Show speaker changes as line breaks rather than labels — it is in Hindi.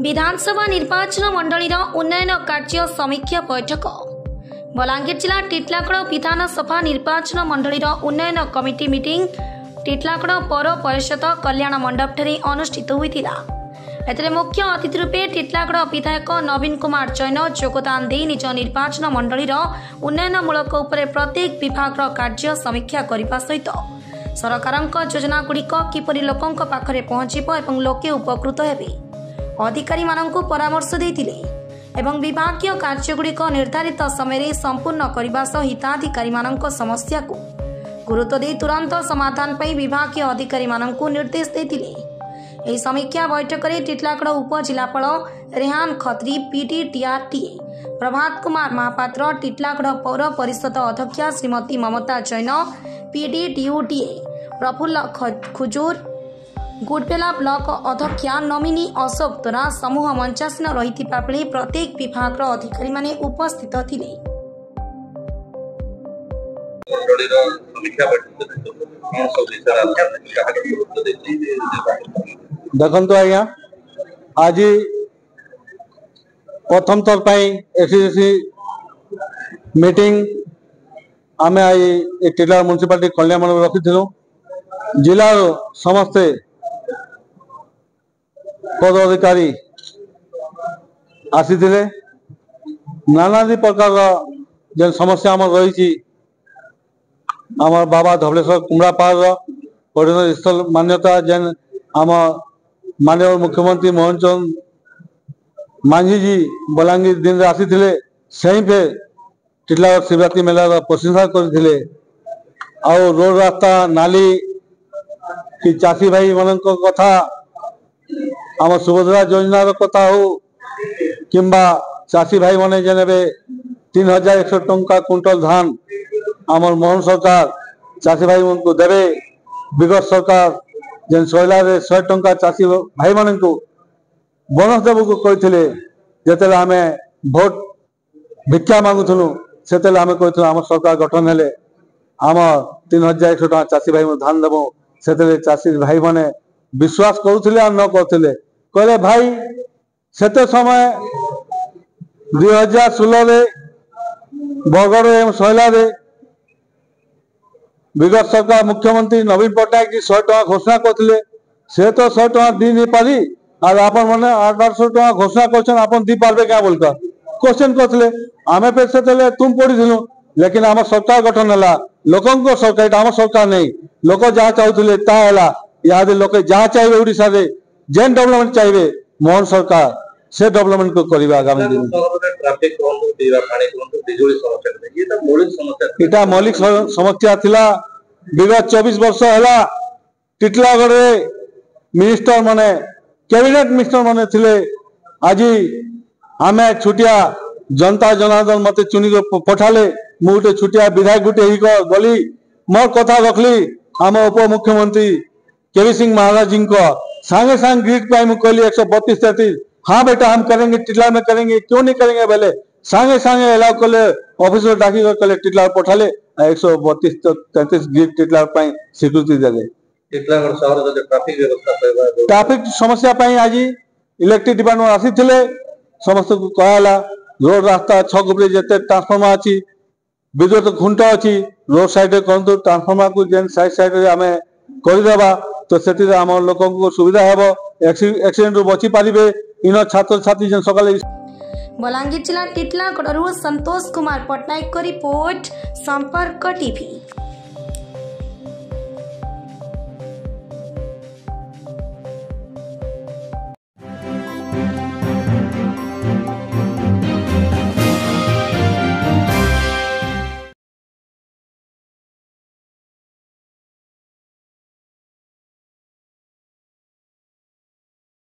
विधानसभा निर्वाचन मंडलीर उन्नयन कार्य समीक्षा बैठक बलांगीर जिला टीटलागढ़ विधानसभा निर्वाचन मंडलीर उन्नयन कमिटी मीटिंग टीटलागढ़ पौर परिषद कल्याण मंडप ठारे अनुष्ठित होइतिला। एथिरे मुख्य अतिथि रूपे टीटलागढ़ विधायक नवीन कुमार जैन योगदान दे निज निर्वाचन मंडलीर उन्नयनमूलक उपरे प्रत्येक विभाग कार्य समीक्षा करने सहित सरकारक योजना गुड़िक किपरि लोकंक पाखरे पहुंचिब एवं लोके उपकृत हेबे अधिकारी माननकु परामर्श देथिले एवं विभागीय कार्यगुड़िक निर्धारित समय संपूर्ण करने सह हिताधिकारी माननक समस्या को गुरुत्व दे तुरंत समाधान पर विभागीय अधिकारी माननकु निर्देश देथिले। एही समीक्षा बैठक में टीटलागढ़ उपजिलापाल रेहान खत्री पीडी टीआरटीए प्रभात कुमार महापात्र टीटलागढ़ पौर परिषद अध्यक्षा श्रीमती ममता जैन पीडी टीयूटीए प्रफुल्ल खुजूर गुडबेला ब्लॉक अध्यक्षा नमिनी अशोक तोरा समूह मंचासीन रही बेले प्रत्येक विभाग अधिकारी माने उपस्थित थिले।
देखो आज्ञा आज प्रथम थर एसडीसी मीटिंग आम टीटलागढ़ म्युनिसिपालिटी कल्याण मंडप रखी जिलार समस्ते पद अधिकारी आसी नाना प्रकार जेन समस्या आम रही आम बाबा धवलेश्वर कुमड़ा पहाड़ पर्यटन स्थल मान्यता जेन आम माननीय मुख्यमंत्री मोहन चंद मांझी जी बलांगीर दिन में आसी सही पे टीटलागढ़ शिवरात्रि मेला प्रशंसा करते रोड रास्ता नाली कि चाषी भाई मान कथा आम सुभद्रा योजना कथा हो किंबा चाषी भाई माने जेन 3100 टंका क्विंटल धान आमर मोहन सरकार चाषी भाई मन को देवे विगत सरकार जेन सोहला 100 टंका चाषी भाई मान को बोनस देव को कहते जिते आम भोट भिक्षा मांगुलु से आम कहूँ आम सरकार गठन हेले आम 3100 टंका चाषी भाई धान देव से चाषी भाई माने विश्वास करुले न करते कहले भाई सेते समय 2016 बरगढ़ एवं सोहला विगत सरकार मुख्यमंत्री नवीन पट्टनायक जी 100 टंका घोषणा करते से तो 100 टंका दी नहीं पारी और आपन मैंने 800 टंका घोषणा कर दी पारे क्या बोलकर क्वेश्चन करते आम पे से तुम पढ़ी लेकिन आम सरकार गठन है लोक सरकार आम सरकार नहीं लोक जहाँ चाहूले यहाँ लोक जहाँ चाहिए ओडिशा रे जेन डेवलपमेंट चाहिए मोहन सरकार से डेवलपमेंट को करिबा आगामी दिन इटा मौलिक समस्या थिला विगत 24 वर्ष है टीटलागढ़ मिनिस्टर माने कैबिनेट मिनिस्टर माने थिले आज आम छुटिया जनता जनार्दन मत चुनी पठाले मु गोटे छुटिया विधायक गोटे गली मोर कथा रखली आम उप मुख्यमंत्री केवी सिंह महाराज जी को सांगे सांग ग्रिड पाई मुझे कहली 132-33 हाँ बेटा हम करेंगे टीटलागढ़ में करेंगे क्यों नहीं करेंगे बोले सांगे सांगे अलाउ कले ऑफिसर डाकी कले टीटलागढ़ पठाले 132-33 ग्रिड टीटलागढ़ स्वीकृति देले।
टीटलागढ़ शहर ट्रैफिक व्यवस्था
ट्रैफिक समस्या आजी इलेक्ट्रिक डिपार्टमेंट आसी समस्त को कहला रोड रास्ता छक उपरे जते ट्रांसफॉर्मर अच्छी विद्युत खुंट अच्छी रोड साइड कहतु ट्रांसफॉर्मर को जेन साइड साइड आम करदेवा तो से आम लोक सुविधा हे एक्सीडेंट रु बची पारे इन छात्र छात्री जेन सकाले।
बलांगीर जिला टीटलागढ़ संतोष कुमार पट्टनायक रिपोर्ट संपर्क टीवी।